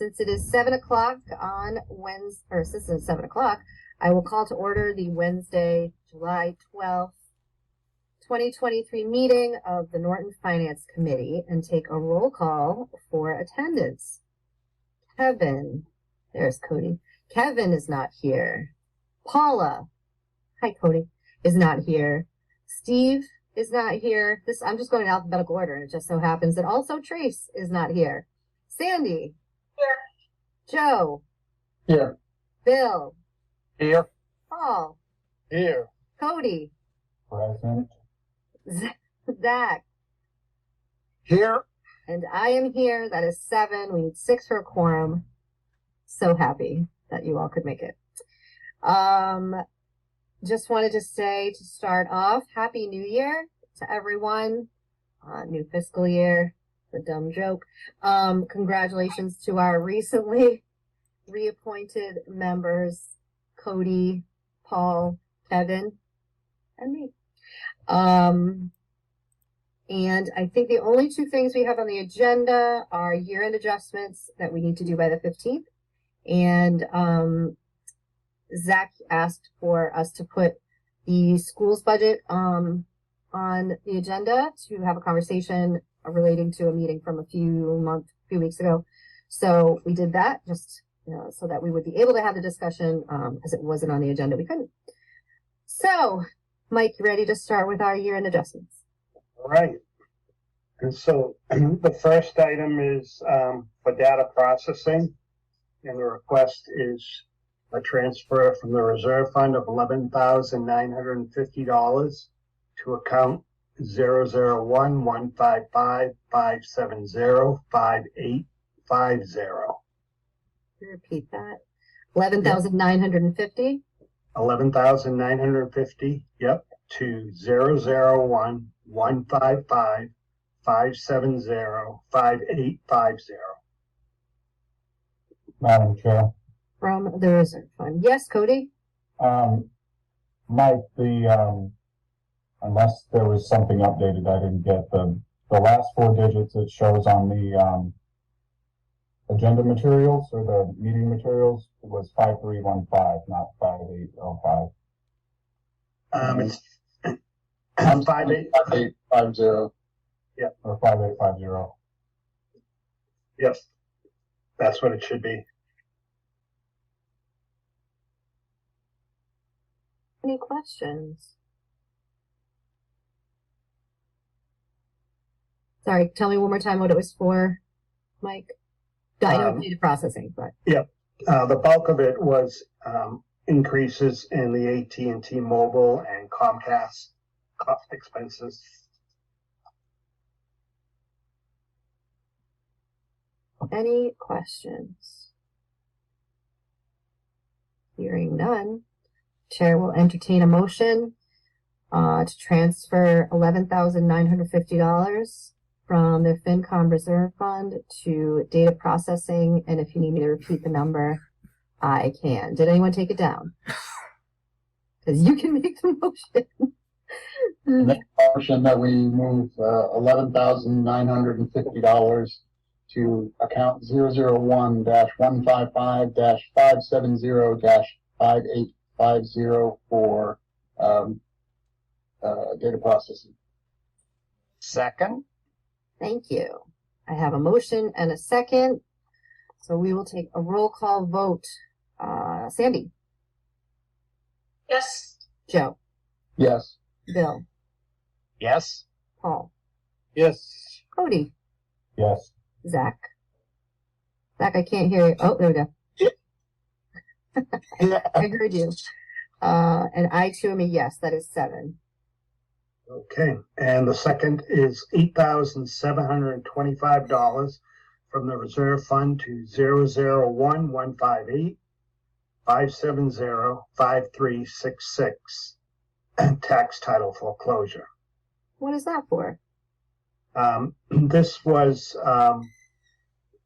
Since it is 7 o'clock on Wednesday, or since it's 7 o'clock, I will call to order the Wednesday, July 12th, 2023 meeting of the Norton Finance Committee and take a roll call for attendance. Kevin, there's Cody. Kevin is not here. Paula, hi Cody, is not here. Steve is not here. I'm just going in alphabetical order, and it just so happens that also Trace is not here. Sandy. Here. Joe. Here. Bill. Here. Paul. Here. Cody. Present. Zach. Here. And I am here. That is 7. We need 6 for a quorum. So happy that you all could make it. Just wanted to say to start off, Happy New Year to everyone. New fiscal year. A dumb joke. Congratulations to our recently reappointed members, Cody, Paul, Kevin, and me. And I think the only 2 things we have on the agenda are year-end adjustments that we need to do by the 15th. And Zach asked for us to put the school's budget on the agenda to have a conversation relating to a meeting from a few weeks ago. So we did that just so that we would be able to have the discussion as it wasn't on the agenda. We couldn't. So, Mike, you ready to start with our year-end adjustments? All right. And so the first item is for data processing, and the request is a transfer from the reserve fund of $11,950 to account 001-155-570-5850. Repeat that. 11,950. 11,950. Yep. To 001-155-570-5850. Madam Chair. From the reserve fund. Yes, Cody? Mike, unless there was something updated I didn't get, the last 4 digits it shows on the agenda materials or the meeting materials was 5315, not 5805. It's 5850. Yeah. Or 5850. Yes. That's what it should be. Any questions? Sorry, tell me one more time what it was for, Mike. I know data processing, but yeah, the bulk of it was increases in the AT&T Mobile and Comcast cost expenses. Any questions? Hearing none, Chair will entertain a motion to transfer $11,950 from the FinCom Reserve Fund to data processing. And if you need me to repeat the number, I can. Did anyone take it down? Because you can make the motion. Make a motion that we move $11,950 to account 001-155-570-5850 for data processing. Second. Thank you. I have a motion and a second. So we will take a roll call vote. Sandy. Yes. Joe. Yes. Bill. Yes. Paul. Yes. Cody. Yes. Zach. Zach, I can't hear you. Oh, there we go. I heard you. And I too am a yes. That is 7. Okay. And the second is $8,725 from the reserve fund to 001-158-570-5366 tax title foreclosure. What is that for? This was,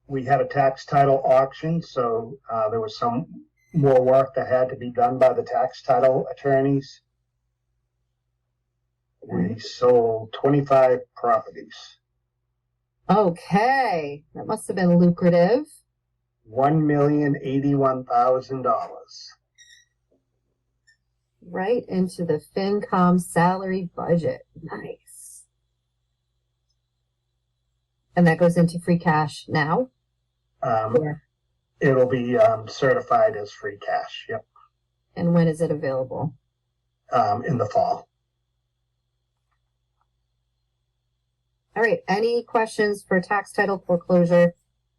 we had a tax title auction, so there was some more work that had to be done by the tax title attorneys. We sold 25 properties. Okay. That must have been lucrative. $1,081,000. Right into the FinCom salary budget. Nice. And that goes into free cash now? Or- It'll be certified as free cash. Yep. And when is it available? In the fall. All right. Any questions for tax title foreclosure?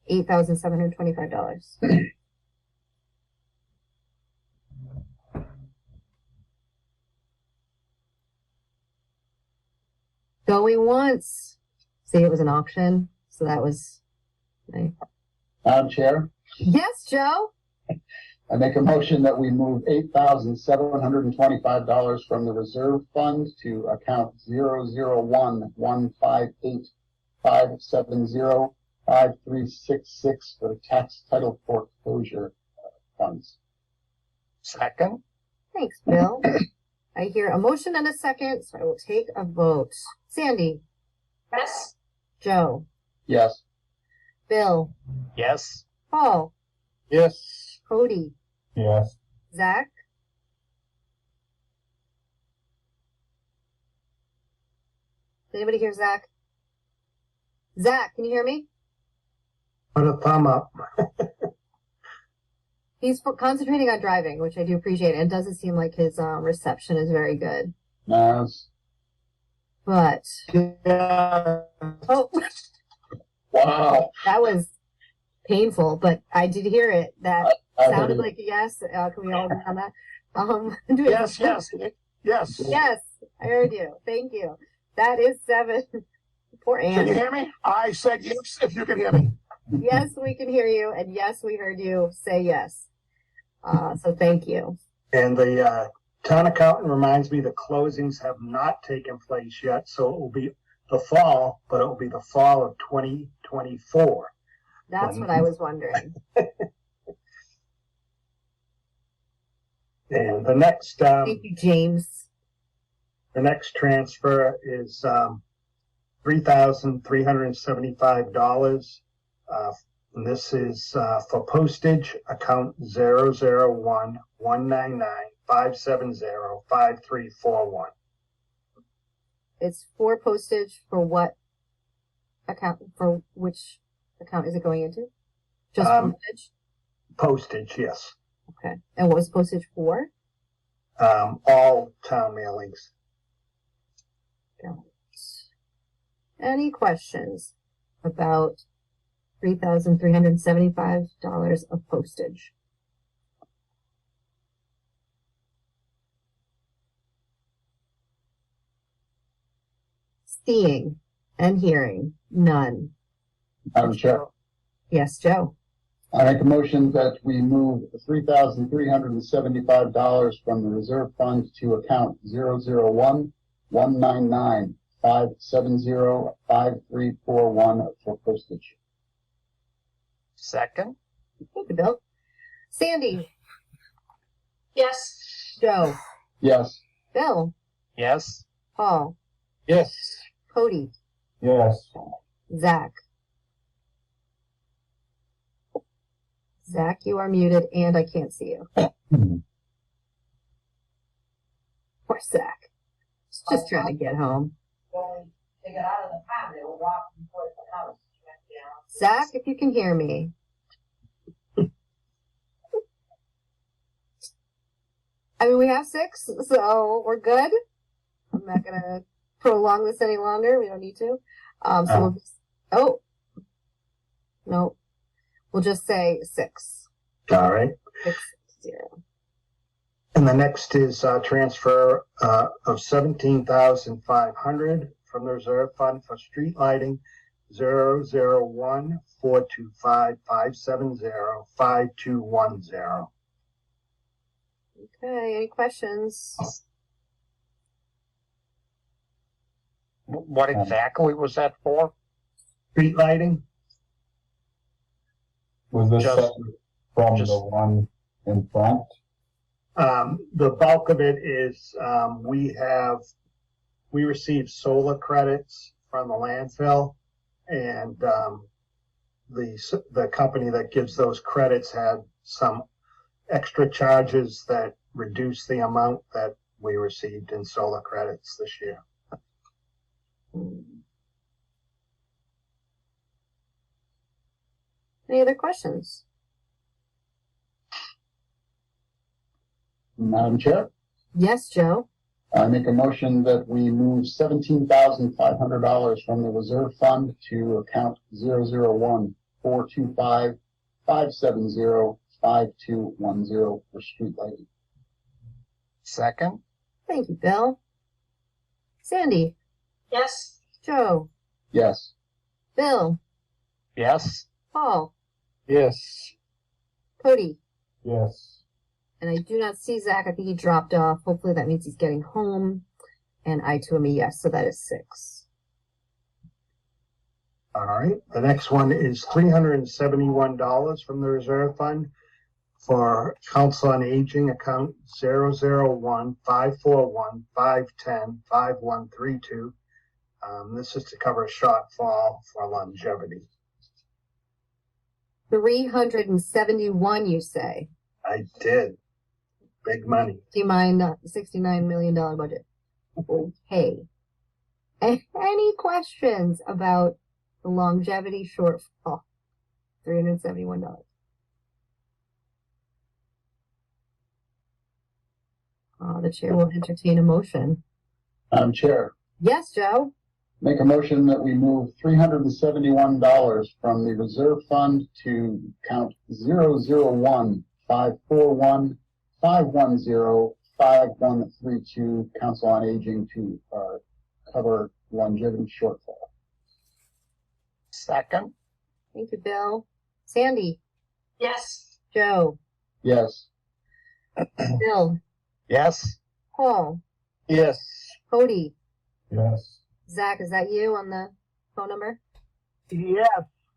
$8,725. Going once. See, it was an auction, so that was nice. Madam Chair, Yes, Joe. I make a motion that we move $8,725 from the reserve fund to account 001-158-570-5366 for the tax title foreclosure funds. Second. Thanks, Bill. I hear a motion and a second, so I will take a vote. Sandy. Yes. Joe. Yes. Bill. Yes. Paul. Yes. Cody. Yes. Zach. Did anybody hear Zach? Zach, can you hear me? Put a thumb up. He's concentrating on driving, which I do appreciate. And it doesn't seem like his reception is very good. Yes. But, Yeah. oh, Wow. that was painful, but I did hear it. That I heard sounded it. like a yes. Can we all agree on that? Do it. Yes. Yes. Yes, I heard you. Thank you. That is 7. Poor Can you Anne. hear me? I said yes, if you can hear me. Yes, we can hear you. And yes, we heard you say yes. So thank you. And the town accountant reminds me the closings have not taken place yet, so it will be the fall, but it will be the fall of 2024. That's what I was wondering. And the next Thank you, James. the next transfer is $3,375. And this is for postage, account 001-199-570-5341. It's for postage for what account? For which account is it going into? Just postage? Postage, yes. Okay. And what was postage for? All town mailings. Got it. Any questions about $3,375 of postage? Seeing and hearing none. Madam Chair, Yes, Joe. I make a motion that we move $3,375 from the reserve fund to account 001-199-570-5341 for postage. Second. Thank you, Bill. Sandy, Yes. Joe, Yes. Bill, Yes. Paul, Yes. Cody, Yes. Zach. Zach, you are muted and I can't see you. Poor Zach. He's just trying to get home. When they got out of the car, they were walking towards the house. Zach, if you can hear me. I mean, we have 6, so we're good. I'm not gonna prolong this any longer. We don't need to. So we'll just, no, we'll just say 6. All right. 6-0. And the next is transfer of $17,500 from the reserve fund for street lighting, 001-425-570-5210. Okay, any questions? What exactly was that for? Street lighting, Was this Just- separate from just- the one in front? the bulk of it is we receive solar credits from the landfill, and the company that gives those credits had some extra charges that reduced the amount that we received in solar credits this year. Any other questions? Madam Chair, Yes, Joe? I make a motion that we move $17,500 from the reserve fund to account 001-425-570-5210 for street lighting. Second? Thank you, Bill. Sandy? Yes. Joe? Yes. Bill? Yes. Paul? Yes. Cody? Yes. And I do not see Zach. I think he dropped off. Hopefully that means he's getting home. And I too am a yes, so that is 6. All right, the next one is $371 from the reserve fund for Council on Aging account 001-541-510-5132. This is to cover a shortfall for longevity. 371, you say? I did. Big money. Do you mind the $69 million budget? Okay. Any questions about the longevity shortfall? $371. The chair will entertain a motion. Madam Chair, Yes, Joe? make a motion that we move $371 from the reserve fund to account 001-541-510-5132 Council on Aging to cover longevity shortfall. Second? Thank you, Bill. Sandy? Yes. Joe? Yes. Bill? Yes. Paul? Yes. Cody? Yes. Zach, is that you on the phone number? Yes,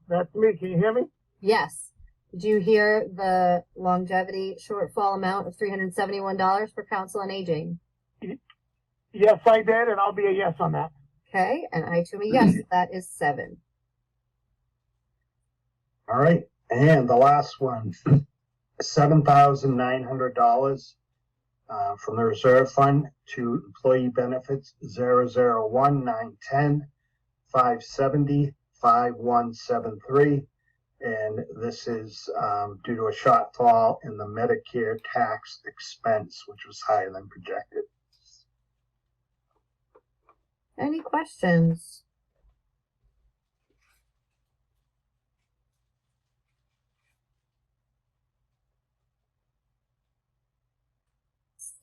that's me. Can you hear me? Yes. Did you hear the longevity shortfall amount of $371 for Council on Aging? Yes, I did, and I'll be a yes on that. Okay, and I too am a yes. That is 7. All right, and the last one, $7,900 from the reserve fund to employee benefits 001-910-570-5173. And this is due to a shortfall in the Medicare tax expense, which was higher than projected. Any questions?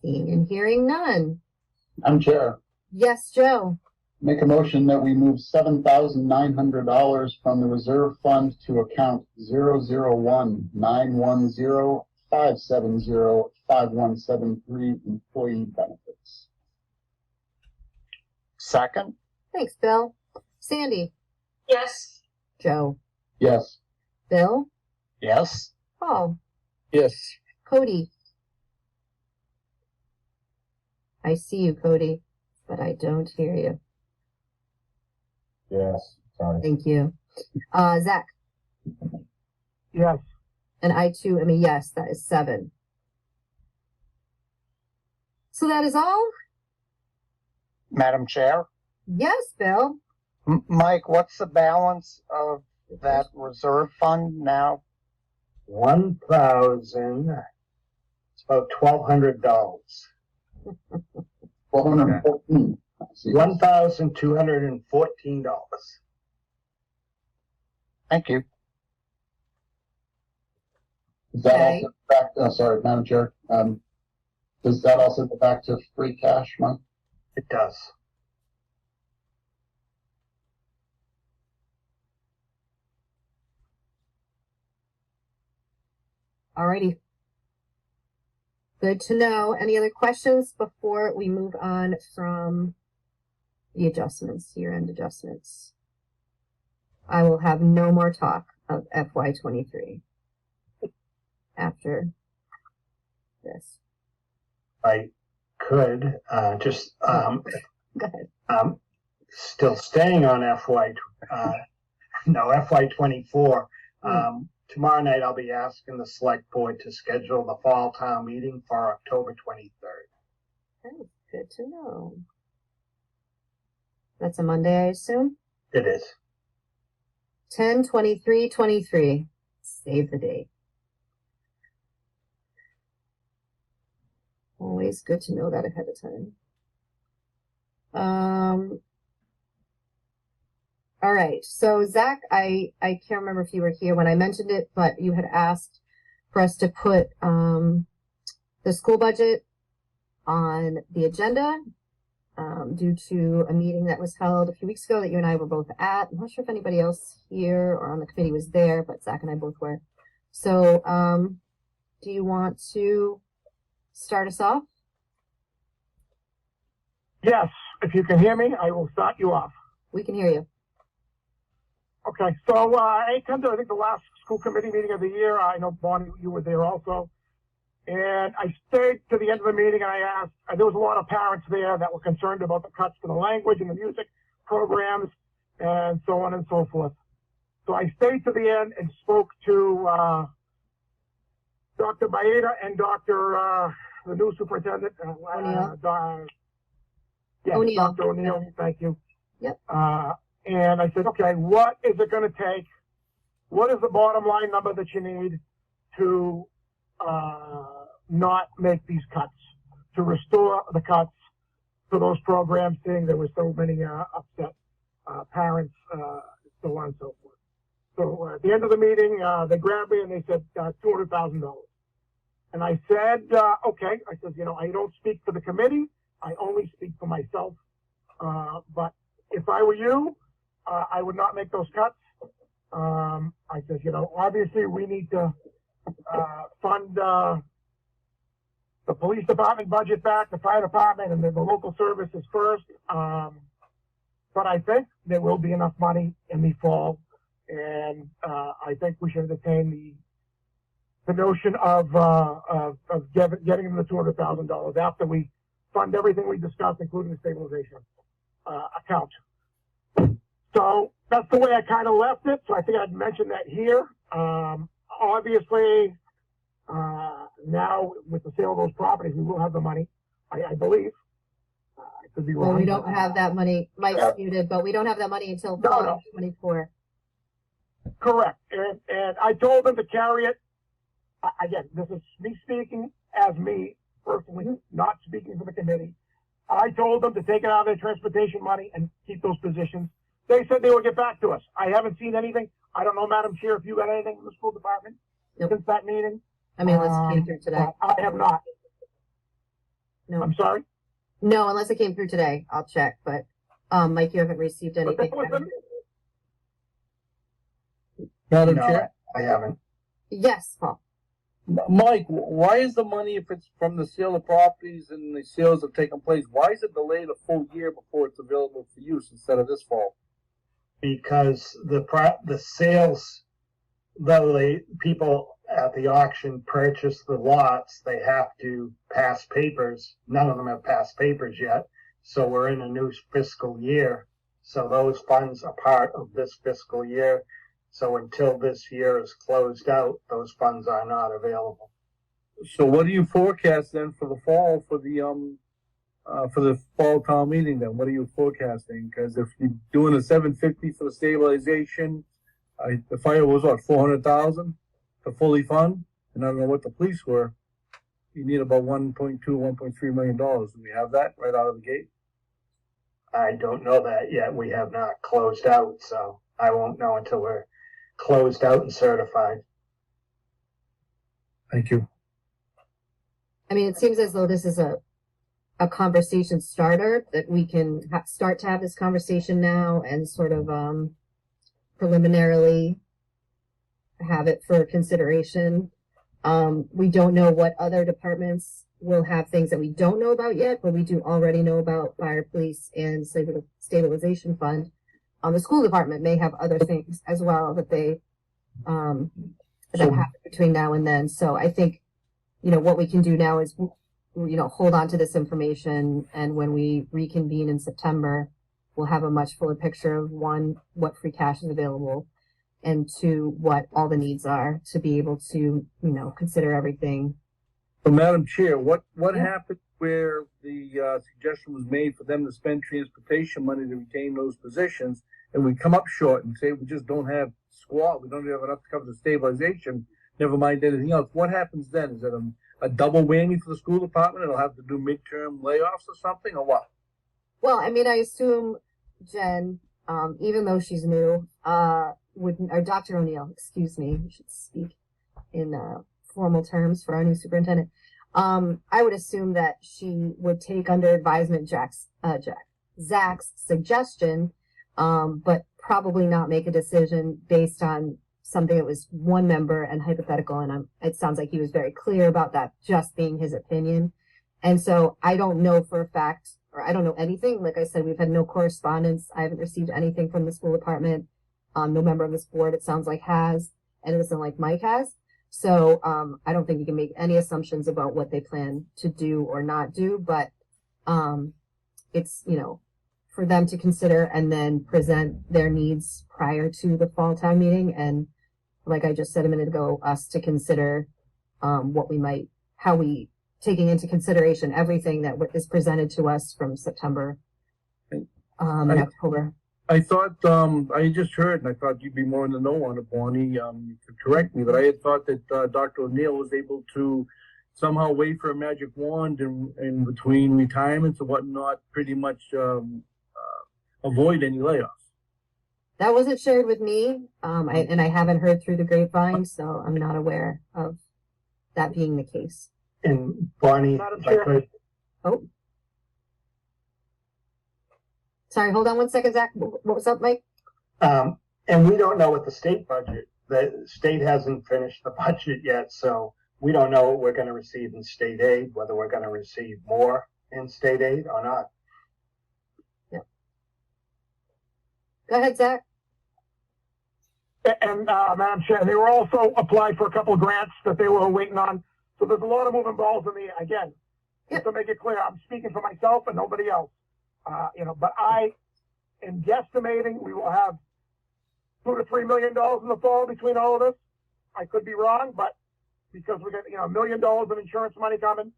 Seeing and hearing none. Madam Chair, Yes, Joe? make a motion that we move $7,900 from the reserve fund to account 001-910-570-5173 employee benefits. Second? Thanks, Bill. Sandy? Yes. Joe? Yes. Bill? Yes. Paul? Yes. Cody? I see you, Cody, but I don't hear you. Yes. Sorry. Thank you. Zach? Yes. And I too am a yes. That is 7. So that is all? Madam Chair? Yes, Bill. Mike, what's the balance of that reserve fund now? 1,000, it's about $1,200. $1,214. $1,214. Thank you. Does that Okay. also back, sorry, Madam Chair, does that also go back to free cash, Mike? It does. Alrighty. Good to know. Any other questions before we move on from the adjustments, year-end adjustments? I will have no more talk of FY23 after this. I could just Go ahead. still staying on FY24. Tomorrow night, I'll be asking the select board to schedule the fall town meeting for October 23rd. Okay, good to know. That's a Monday, I assume? It is. 10/23/23. Save the date. Always good to know that ahead of time. All right. So Zach, I can't remember if you were here when I mentioned it, but you had asked for us to put the school budget on the agenda due to a meeting that was held a few weeks ago that you and I were both at. I'm not sure if anybody else here or on the committee was there, but Zach and I both were. So do you want to start us off? Yes, if you can hear me, I will start you off. We can hear you. Okay, so I attended, I think, the last school committee meeting of the year. I know, Bonnie, you were there also. And I stayed to the end of the meeting and I asked, there was a lot of parents there that were concerned about the cuts to the language and the music programs and so on and so forth. So I stayed to the end and spoke to Dr. Baeta and Dr. The new superintendent, O'Neill. Dr. O'Neill, thank you. Yep. And I said, okay, what is it going to take? What is the bottom line number that you need to not make these cuts, to restore the cuts to those programs, seeing there were so many upset parents, so on and so forth. So at the end of the meeting, they grabbed me and they said $200,000. And I said, okay. I said, I don't speak for the committee. I only speak for myself. But if I were you, I would not make those cuts. I said, obviously we need to fund the police department budget back, the fire department, and then the local services first. But I think there will be enough money in the fall, and I think we should entertain the notion of getting them the $200,000 after we fund everything we discussed, including the stabilization account. So that's the way I kind of left it. So I think I'd mention that here. Obviously, now with the sale of those properties, we will have the money, I believe. I could be wrong. Well, we don't have that money. Mike's muted, but we don't have that money until No. 24. Correct. And I told them to carry it. Again, this is me speaking as me personally, not speaking for the committee. I told them to take it out of their transportation money and keep those positions. They said they would get back to us. I haven't seen anything. I don't know, Madam Chair, if you got anything from the school department since that meeting. I mean, unless it came through today. I have not. No. I'm sorry? No, unless it came through today. I'll check. But Mike, you haven't received anything. Madam No, Chair? I haven't. Yes, Paul. Mike, why is the money, if it's from the sale of properties and the sales have taken place, why is it delayed a full year before it's available for use instead of this fall? Because the sales, though people at the auction purchase the lots, they have to pass papers. None of them have passed papers yet. So we're in a new fiscal year. So those funds are part of this fiscal year. So until this year is closed out, those funds are not available. So what do you forecast then for the fall for the fall town meeting then? What are you forecasting? Because if you're doing a $750 for the stabilization, the fire was what, $400,000 to fully fund? And I don't know what the police were. You need about $1.3 million. Do we have that right out of the gate? I don't know that yet. We have not closed out, so I won't know until we're closed out and certified. Thank you. I mean, it seems as though this is a conversation starter that we can start to have this conversation now and sort of preliminarily have it for consideration. We don't know what other departments will have things that we don't know about yet, but we do already know about fire, police, and stabilization fund. The school department may have other things as well that they that happen between now and then. So I think, what we can do now is, hold on to this information, and when we reconvene in September, we'll have a much fuller picture of what free cash is available, and to what all the needs are to be able to, consider everything. So, Madam Chair, what Yeah. happened where the suggestion was made for them to spend transportation money to retain those positions, and we come up short and say we just don't have squat, we don't have enough to cover the stabilization, never mind anything else. What happens then? Is it a double whammy for the school department? It'll have to do midterm layoffs or something, or what? Well, I mean, I assume Jen, even though she's new, or Dr. O'Neill, excuse me, we should speak in formal terms for our new superintendent. I would assume that she would take under advisement Zach's suggestion, but probably not make a decision based on something that was one member and hypothetical. And it sounds like he was very clear about that just being his opinion. And so I don't know for a fact, or I don't know anything. Like I said, we've had no correspondence. I haven't received anything from the school department. No member of this board, it sounds like, has, and it doesn't like Mike has. So I don't think you can make any assumptions about what they plan to do or not do, but it's, for them to consider and then present their needs prior to the fall town meeting. And like I just said a minute ago, us to consider how we taking into consideration everything that is presented to us from September and October. I thought, I just heard, and I thought you'd be more in the know on it, Bonnie, you could correct me, but I had thought that Dr. O'Neill was able to somehow wave for a magic wand in between retirements and whatnot, pretty much avoid any layoffs. That wasn't shared with me, and I haven't heard through the grapevine, so I'm not aware of that being the case. And Bonnie, Madam if I Chair. could, Oh. Sorry, hold on one second, Zach. What was up, Mike? and we don't know what the state hasn't finished the budget yet, so we don't know what we're gonna receive in state aid, whether we're gonna receive more in state aid or not. Go ahead, Zach. And Madam Chair, they were also applied for a couple of grants that they were waiting on. So there's a lot of moving balls in the, again, just to make it clear, I'm speaking for myself and nobody else. But I am guesstimating we will have $2 to $3 million in the fall between all of this. I could be wrong, but because we got, $1 million of insurance money coming,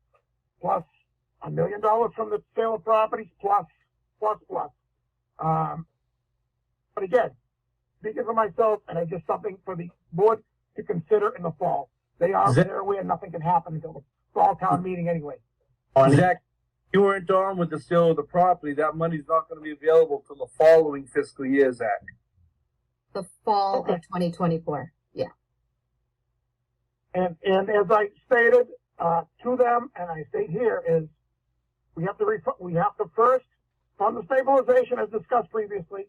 plus $1 million from the sale of properties, plus. But again, speaking for myself, and it's just something for the board to consider in the fall. They're aware nothing can happen until the fall town meeting anyway. Zach, you weren't on with the sale of the property. That money's not going to be available till the following fiscal year, Zach. The fall Okay. of 2024. Yeah. And as I stated to them, and I state here, is we have to first fund the stabilization as discussed previously,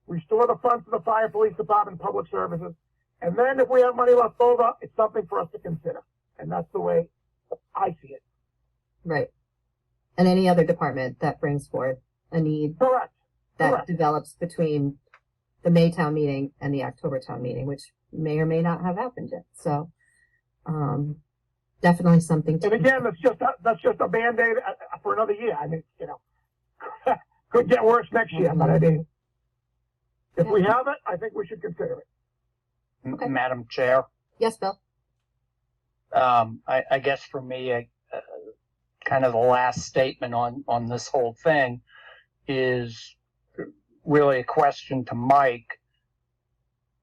restore the funds to the fire, police department, public services, and then if we have money left over, it's something for us to consider. And that's the way I see it. Right. And any other department that brings forth a need Correct. that Correct. develops between the May town meeting and the October town meeting, which may or may not have happened yet. So, definitely something to. And again, that's just a Band-Aid for another year. I mean, could get worse next year, but I mean, if we have it, I think we should consider it. Okay. Madam Chair, Yes, Bill. I guess for me, kind of the last statement on this whole thing is really a question to Mike.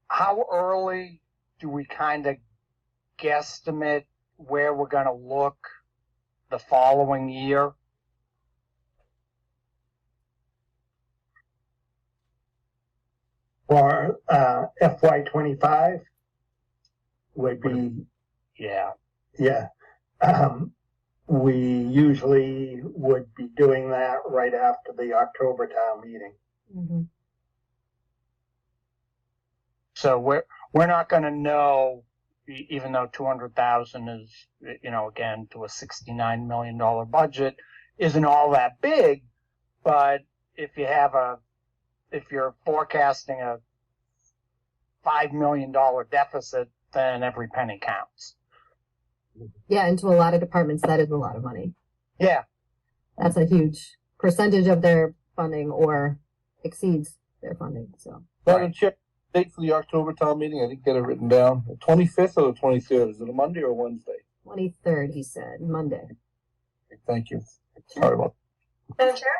How early do we kind of guesstimate where we're going to look the following year? For FY25 would be, Yeah. we usually would be doing that right after the October town meeting. Mm-hmm. So we're not going to know, even though 200,000 is, again, to a $69 million budget isn't all that big, but if you're forecasting a $5 million deficit, then every penny counts. Yeah, and to a lot of departments, that is a lot of money. Yeah. That's a huge percentage of their funding or exceeds their funding. So, Madam Chair, date for the October town meeting? I didn't get it written down. The 25th or the 23rd? Is it a Monday or a Wednesday? 23rd, he said, Monday. Thank you. Sorry about Madam Chair?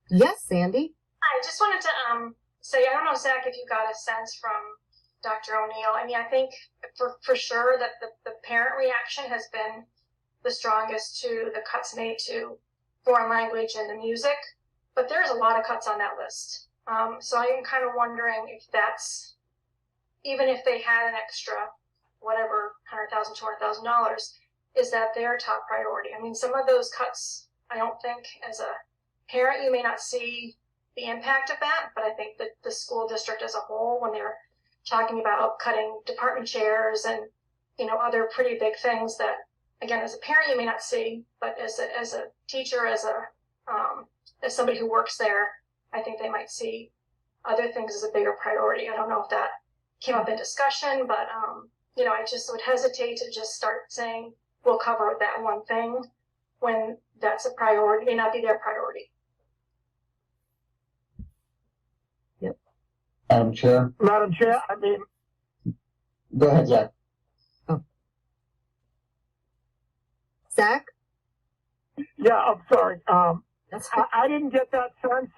Yes, Sandy? I just wanted to say, I don't know, Zach, if you got a sense from Dr. O'Neill. I mean, I think for sure that the parent reaction has been the strongest to the cuts made to foreign language and the music, but there's a lot of cuts on that list. So I'm kind of wondering if that's, even if they had an extra, whatever, $100,000, $200,000, is that their top priority? I mean, some of those cuts, I don't think as a parent, you may not see the impact of that, but I think that the school district as a whole, when they're talking about cutting department chairs and, you know, other pretty big things that, again, as a parent, you may not see, but as a teacher, as somebody who works there, I think they might see other things as a bigger priority. I don't know if that came up in discussion, but, you know, I just would hesitate to just start saying, we'll cover that one thing when that's a priority, may not be their priority. Madam Chair, Madam Chair, I mean, go ahead, Zach. Zach? yeah, I'm sorry. That's fine. I didn't get that sense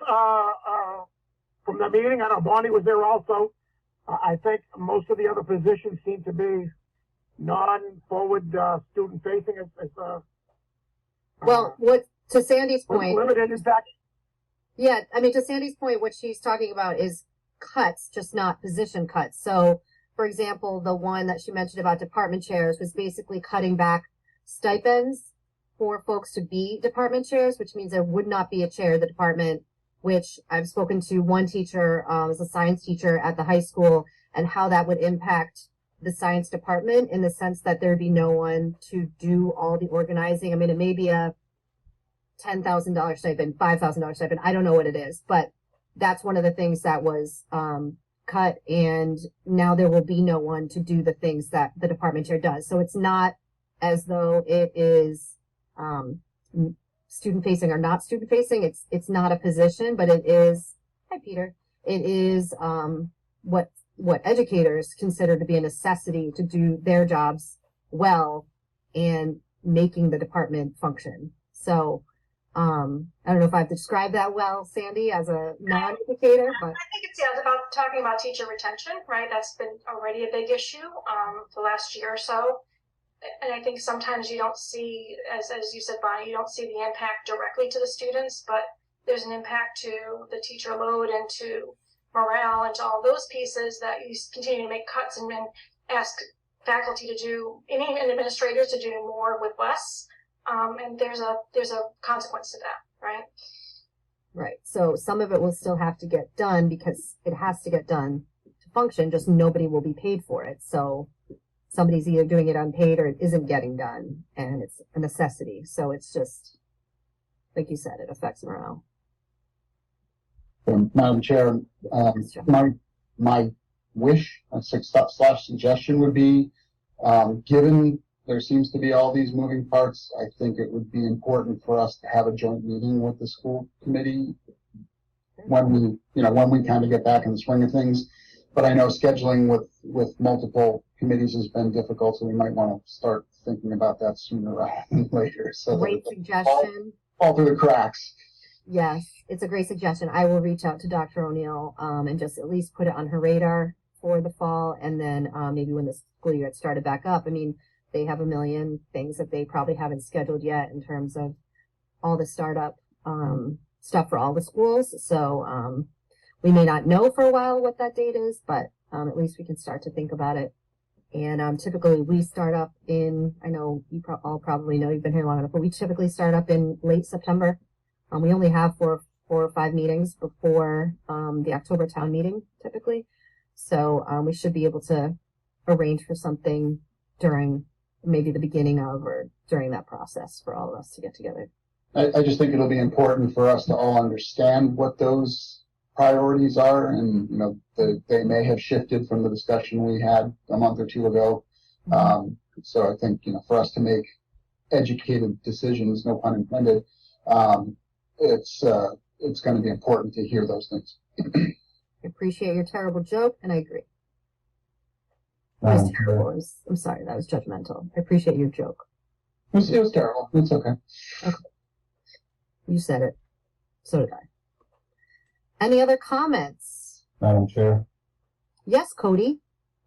from the meeting. I know Bonnie was there also. I think most of the other positions seem to be non-forward student facing. Well, what to Sandy's point, Limited, in fact. yeah, I mean, to Sandy's point, what she's talking about is cuts, just not position cuts. So, for example, the one that she mentioned about department chairs was basically cutting back stipends for folks to be department chairs, which means there would not be a chair in the department, which I've spoken to one teacher, as a science teacher at the high school, and how that would impact the science department in the sense that there'd be no one to do all the organizing. I mean, it may be a $10,000 stipend, $5,000 stipend. I don't know what it is, but that's one of the things that was cut, and now there will be no one to do the things that the department chair does. So it's not as though it is student facing or not student facing. It's not a position, but it is. Hi, Peter. It is what educators consider to be a necessity to do their jobs well and making the department function. So I don't know if I've described that well, Sandy, as a non-educator, but I think it's about talking about teacher retention, right? That's been already a big issue the last year or so. And I think sometimes you don't see, as you said, Bonnie, you don't see the impact directly to the students, but there's an impact to the teacher load and to morale and to all those pieces that you continue to make cuts and then ask faculty to do, and administrators to do more with less. And there's a consequence to that, right? right. So some of it will still have to get done because it has to get done to function, just nobody will be paid for it. So somebody's either doing it unpaid or it isn't getting done, and it's a necessity. So it's just, like you said, it affects morale. Madam Chair, my wish, / suggestion would be, given there seems to be all these moving parts, I think it would be important for us to have a joint meeting with the school committee when we kind of get back in the swing of things. But I know scheduling with multiple committees has been difficult, so we might want to start thinking about that sooner rather than later. So Great suggestion. Fall through the cracks. Yes, it's a great suggestion. I will reach out to Dr. O'Neill and just at least put it on her radar for the fall, and then maybe when the school year gets started back up. I mean, they have a million things that they probably haven't scheduled yet in terms of all the startup stuff for all the schools. So we may not know for a while what that date is, but at least we can start to think about it. And typically we start up in, I know you all probably know, you've been here long enough, but we typically start up in late September. We only have four or five meetings before the October town meeting typically. So we should be able to arrange for something during maybe the beginning of or during that process for all of us to get together. I just think it'll be important for us to all understand what those priorities are, and they may have shifted from the discussion we had a month or two ago. So I think for us to make educated decisions, no pun intended, it's going to be important to hear those things. I appreciate your terrible joke, and I agree. It was Madam Chair. terrible. I'm sorry, that was judgmental. I appreciate your joke. It was terrible. It's okay. You said it. So did I. Any other comments? Madam Chair. Yes, Cody.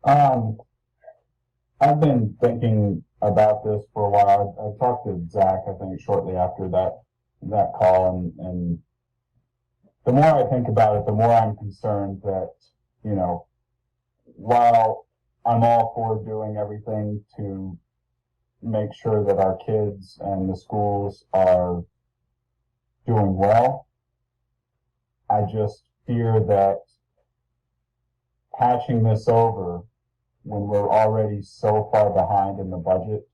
I've been thinking about this for a while. I talked to Zach, I think, shortly after that call, and the more I think about it, the more I'm concerned that, you know, while I'm all for doing everything to make sure that our kids and the schools are doing well, I just fear that patching this over when we're already so far behind in the budget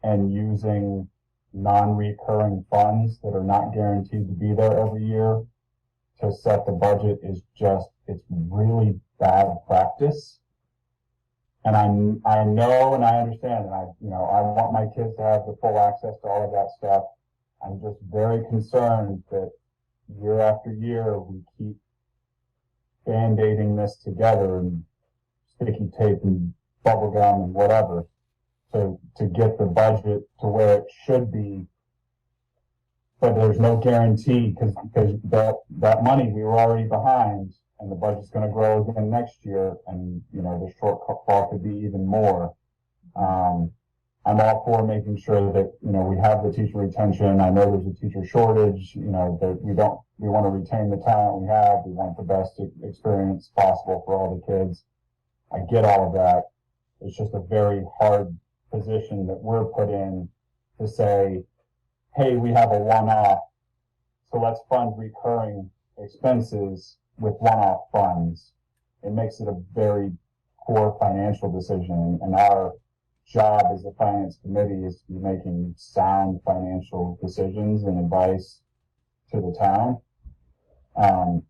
and using non-recurring funds that are not guaranteed to be there every year to set the budget is just, it's really bad practice. And I know and I understand, and I want my kids to have the full access to all of that stuff. I'm just very concerned that year after year we keep band-aiding this together and sticky tape and bubble gum and whatever to get the budget to where it should be. But there's no guarantee because that money, we were already behind, and the budget's going to grow again next year, and the shortfall could be even more. I'm all for making sure that we have the teacher retention. I know there's a teacher shortage. That we want to retain the talent we have. We want the best experience possible for all the kids. I get all of that. It's just a very hard position that we're put in to say, hey, we have a one-off, so let's fund recurring expenses with one-off funds. It makes it a very poor financial decision, and our job as a finance committee is to be making sound financial decisions and advice to the town. And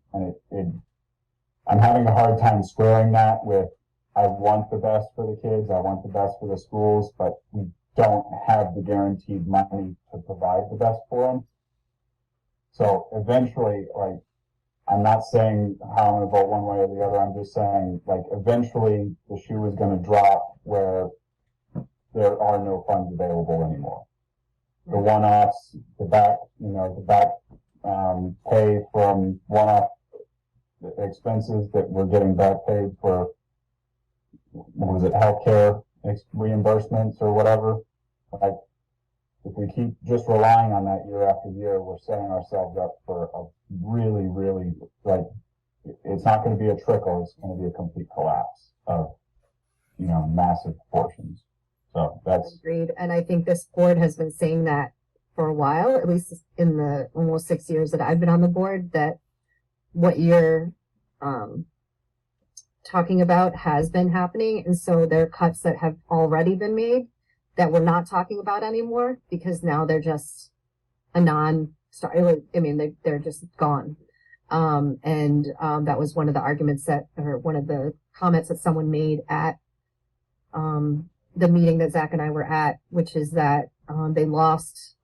I'm having a hard time squaring that with, I want the best for the kids, I want the best for the schools, but we don't have the guaranteed money to provide the best for them. So eventually, I'm not saying how I'm going to vote one way or the other. I'm just saying, eventually the shoe is going to drop where there are no funds available anymore. The one-offs, the back pay from one-off expenses that we're getting back paid for, healthcare reimbursements or whatever. If we keep just relying on that year after year, we're setting ourselves up for a really, really, it's not going to be a trickle, it's going to be a complete collapse of, massive proportions. So that's Agreed. And I think this board has been saying that for a while, at least in the almost 6 years that I've been on the board, that what you're talking about has been happening. And so there are cuts that have already been made that we're not talking about anymore because now they're just a non-starter. I mean, they're just gone. That was one of the arguments or one of the comments that someone made at the meeting that Zach and I were at, which is that they lost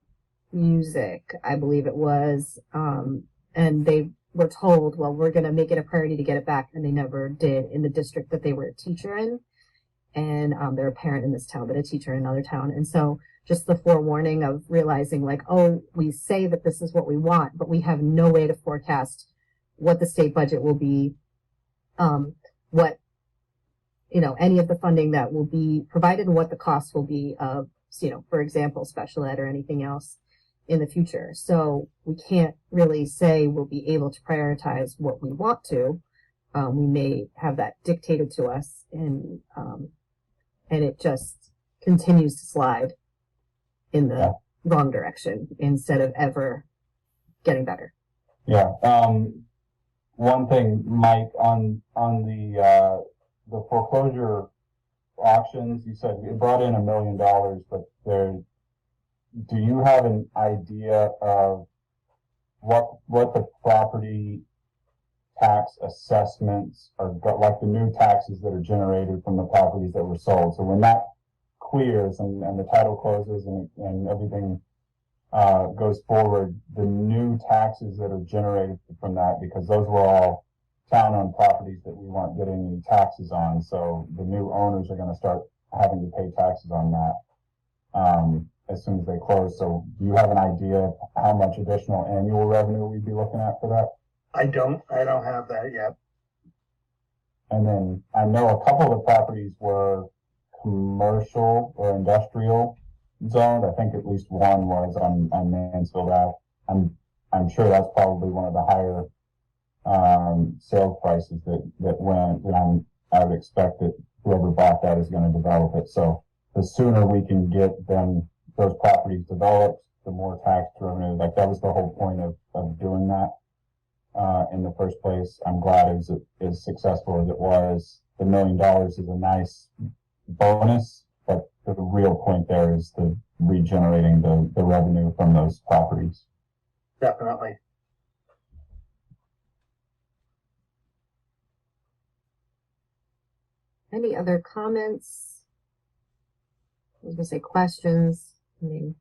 music, I believe it was, and they were told, well, we're going to make it a priority to get it back, and they never did in the district that they were a teacher in. And they're a parent in this town, but a teacher in another town. And so just the forewarning of realizing we say that this is what we want, but we have no way to forecast what the state budget will be, any of the funding that will be provided and what the costs will be of, for example, special ed or anything else in the future. So we can't really say we'll be able to prioritize what we want to. We may have that dictated to us, and it just continues to slide in the wrong direction instead of ever getting better. Yeah. One thing, Mike, on the foreclosure auctions, you said you brought in $1 million, but do you have an idea of what the property tax assessments are, like the new taxes that are generated from the properties that were sold? So when that clears and the title closes and everything goes forward, the new taxes that are generated from that, because those were all town-owned properties that we weren't getting any taxes on, so the new owners are gonna start having to pay taxes on that, as soon as they close. So do you have an idea of how much additional annual revenue we'd be looking at for that? I don't have that yet. And then I know a couple of the properties were commercial or industrial zoned. I think at least one was on Mansfield Ave. I'm sure that's probably one of the higher sales prices that went, and I would expect that whoever bought that is going to develop it. So the sooner we can get those properties developed, the more tax revenue. Like, that was the whole point of doing that in the first place. I'm glad it was as successful as it was. The $1 million is a nice bonus, but the real point there is the regenerating the revenue from those properties. Definitely. Any other comments? I was gonna say questions. I mean,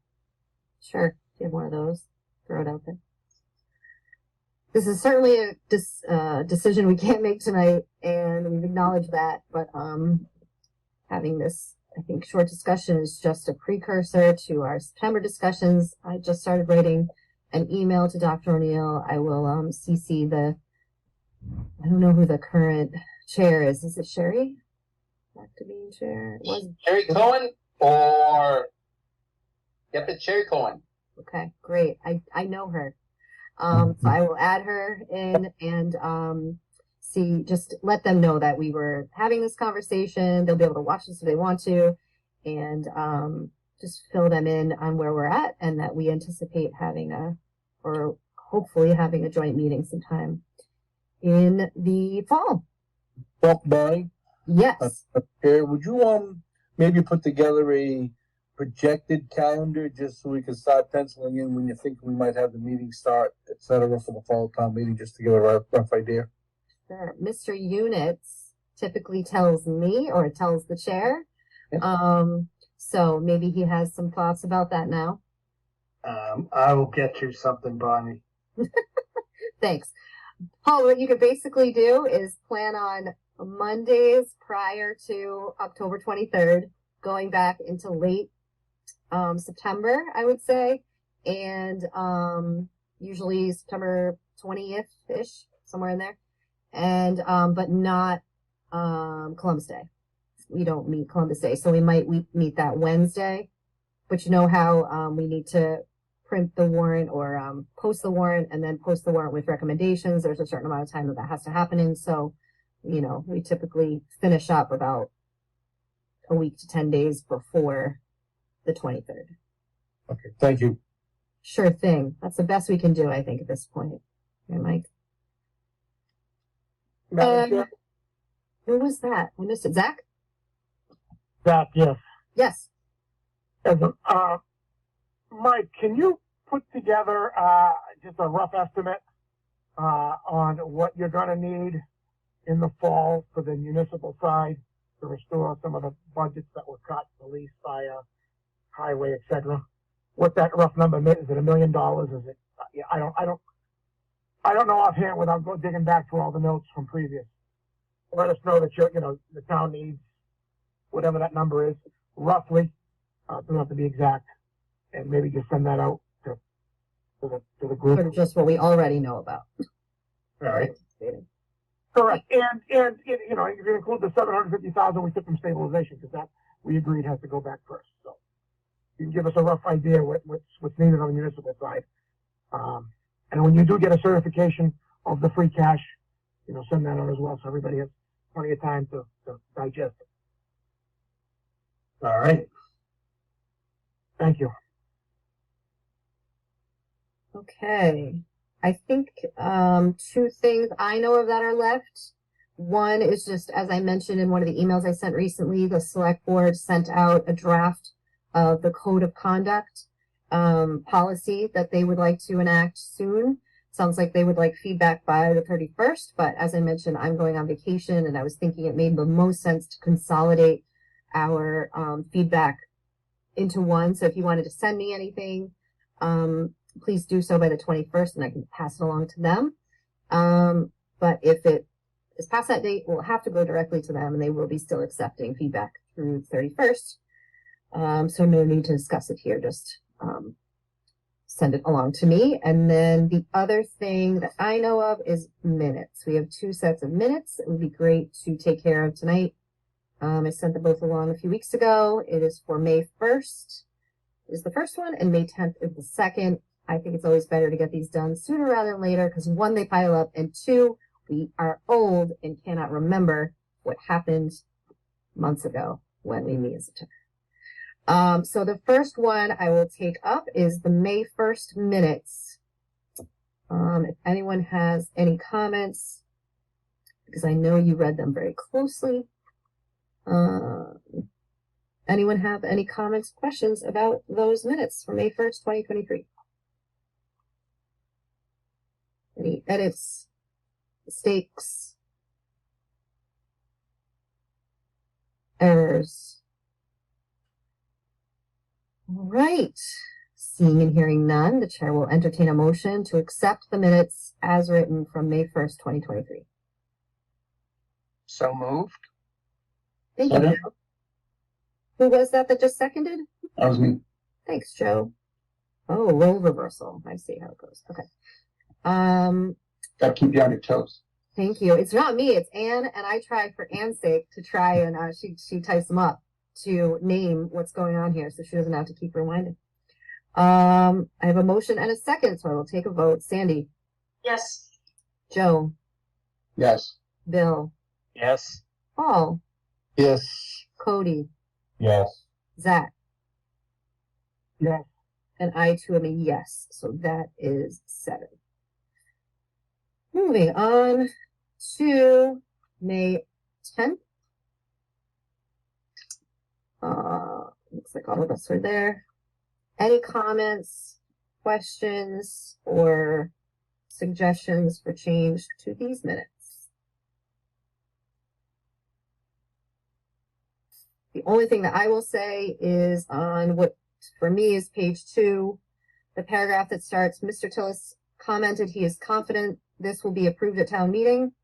sure, if you have one of those, throw it out there. This is certainly a decision we can't make tonight, and we've acknowledged that, but having this, I think, short discussion is just a precursor to our September discussions. I just started writing an email to Dr. O'Neill. I will CC I don't know who the current chair is. Is it Sherry? Back to being chair. It was Sherry Cohen or Deputy Sherry Cohen. Okay, great. I know her. So I will add her in and just let them know that we were having this conversation. They'll be able to watch this if they want to, and just fill them in on where we're at, and that we anticipate hopefully having a joint meeting sometime in the fall. Well, Bonnie, Yes. would you maybe put together a projected calendar just so we can start penciling in when you think we might have the meeting start, et cetera, for the fall town meeting, just to give a rough idea? Sure. Mr. Units typically tells me or tells the chair. So maybe he has some thoughts about that now. I will get you something, Bonnie. Thanks. Paul, what you could basically do is plan on Mondays prior to October 23rd, going back into late September, I would say, and usually September 20th-ish, somewhere in there, and but not Columbus Day. We don't meet Columbus Day, so we meet that Wednesday, but you know how we need to print the warrant or post the warrant and then post the warrant with recommendations. There's a certain amount of time that has to happen in, so we typically finish up about a week to 10 days before the 23rd. Okay, thank you. Sure thing. That's the best we can do, I think, at this point. Okay, Mike. Madam Chair? Who was that? I missed it. Zach? Zach, yes. Yes. Mike, can you put together just a rough estimate on what you're going to need in the fall for the municipal side to restore some of the budgets that were cut, police, fire, highway, etc.? What that rough number is? Is it $1 million? Is it? I don't know offhand without digging back through all the notes from previous. Let us know that the town needs whatever that number is roughly. Doesn't have to be exact, and maybe just send that out to the group. Sort of just what we already know about. All right. Correct. And you can include the $750,000 we took from stabilization, because that we agreed has to go back first. So you can give us a rough idea what's needed on the municipal side. And when you do get a certification of the free cash, send that out as well, so everybody has plenty of time to digest it. All right. Thank you. Okay. I think two things I know of that are left. One is just, as I mentioned in one of the emails I sent recently, the select board sent out a draft of the code of conduct policy that they would like to enact soon. Sounds like they would like feedback by the 31st, but as I mentioned, I'm going on vacation, and I was thinking it made the most sense to consolidate our feedback into one. So if you wanted to send me anything, please do so by the 21st, and I can pass it along to them. But if it is past that date, we'll have to go directly to them, and they will be still accepting feedback through the 31st. So no need to discuss it here, just send it along to me. And then the other thing that I know of is minutes. We have 2 sets of minutes. It would be great to take care of tonight. I sent them both along a few weeks ago. It is for May 1st is the first one, and May 10th is the second. I think it's always better to get these done sooner rather than later, because 1, they pile up, and 2, we are old and cannot remember what happened months ago when we meet in September. So the first one I will take up is the May 1st minutes. If anyone has any comments, because I know you read them very closely. Anyone have any comments, questions about those minutes for May 1st, 2023? Any edits, mistakes, errors? All right. Seeing and hearing none, the chair will entertain a motion to accept the minutes as written from May 1st, 2023. So moved. Thank you, Second. Joe. Who was that just seconded? That was me. Thanks, Joe. Oh, role reversal. I see how it goes. Okay. Gotta keep you on your toes. Thank you. It's not me, it's Anne, and I tried for Anne's sake to try and she types them up to name what's going on here so she doesn't have to keep rewinding. I have a motion and a second, so I will take a vote. Sandy, Yes. Joe, Yes. Bill, Yes. Paul, Yes. Cody, Yes. Zach, Yes. and I too am a yes. So that is 7. Moving on to May 10th. Looks like all of us are there. Any comments, questions, or suggestions for change to these minutes? The only thing that I will say is on what for me is page 2, the paragraph that starts, Mr. Tillis commented he is confident this will be approved at town meeting.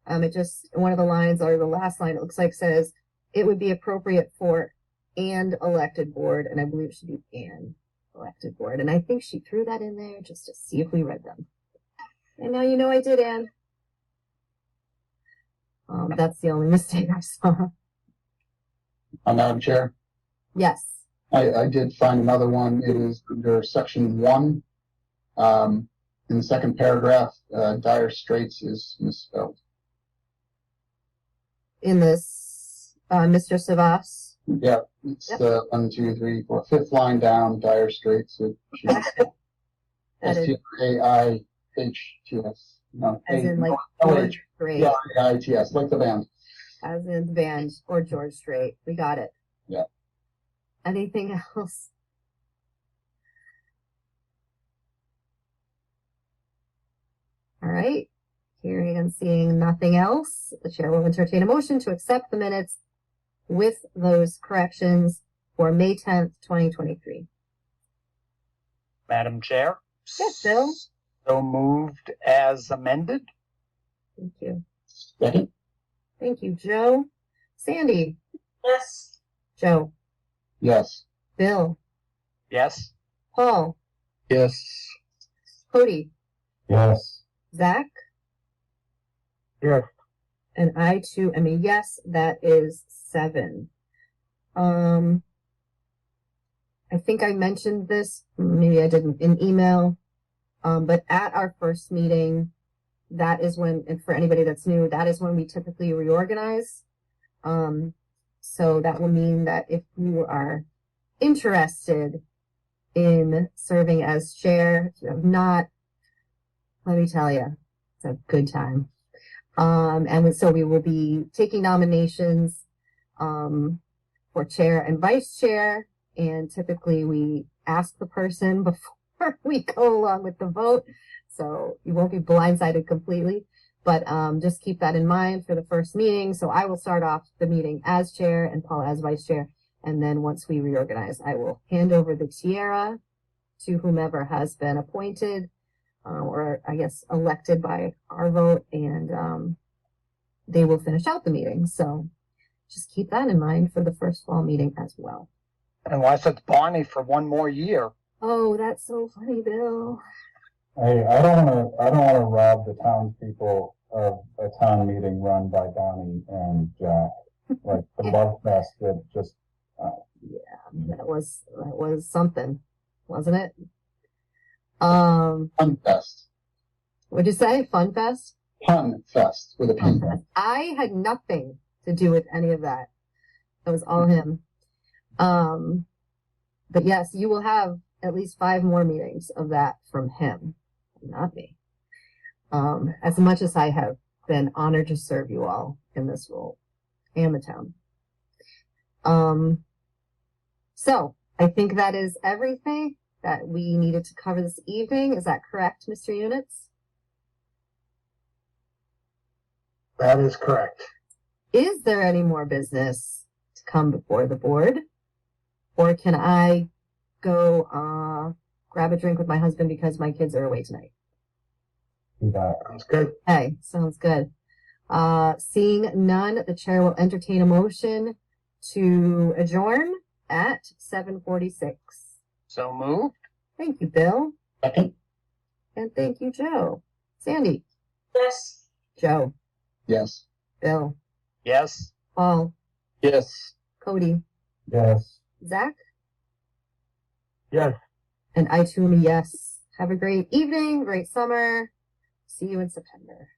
It just, one of the lines, or the last line, it looks like says, it would be appropriate for and elected board, and I believe it should be and elected board. And I think she threw that in there just to see if we read them. And now you know I did, Anne. That's the only mistake I saw. Madam Chair, Yes. I did find another one. It is under section 1. In the second paragraph, Dire Straits is misspelled. In this, Mr. Savas. Yeah, it's Yep. the 1, 2, 3, 4, 5th line down, Dire Straits. It should That is S-T-R-A-I-H-T-S. No, as in like no, George Strait, yeah, I-T-S, like the band. as in the band, or George Strait. We got it. Yeah. Anything else? All right. Hearing and seeing nothing else, the chair will entertain a motion to accept the minutes with those corrections for May 10th, 2023. Madam Chair? Yes, Bill. So moved as amended? Thank you. Second? Thank you, Joe. Sandy, Yes. Joe, Yes. Bill, Yes. Paul, Yes. Cody, Yes. Zach, Yes. and I too am a yes. That is 7. I think I mentioned this, maybe I didn't, in email. But at our first meeting, that is when, and for anybody that's new, that is when we typically reorganize. So that will mean that if you are interested in serving as chair, if you have not, let me tell you, it's a good time. So we will be taking nominations, for chair and vice chair. And typically we ask the person before we go along with the vote. So you won't be blindsided completely, but, just keep that in mind for the first meeting. So I will start off the meeting as chair and Paul as vice chair. And then once we reorganize, I will hand over the tiara to whomever has been appointed, or I guess elected by our vote. And, they will finish out the meeting. So just keep that in mind for the first fall meeting as well. Unless it's Bonnie for one more year. Oh, that's so funny, Bill. Hey, I don't wanna rob the townspeople of a town meeting run by Bonnie and Jack. Like the love fest that just, That was something, wasn't it? Fun Fest. What'd you say? Fun Fest? Pun Fest with a P. Fun Fest. I had nothing to do with any of that. It was all him. But yes, you will have at least 5 more meetings of that from him, not me. As much as I have been honored to serve you all in this role and the town. So I think that is everything that we needed to cover this evening. Is that correct, Mr. Units? That is correct. Is there any more business to come before the board? Or can I go grab a drink with my husband because my kids are away tonight? do that. Sounds good. Hey, sounds good. Seeing none, the chair will entertain a motion to adjourn at 7:46. So moved. Thank you, Bill. Second? And thank you, Joe. Sandy, Yes. Joe, Yes. Bill, Yes. Paul, Yes. Cody, Yes. Zach, Yes. and I too am a yes. Have a great evening, great summer. See you in September.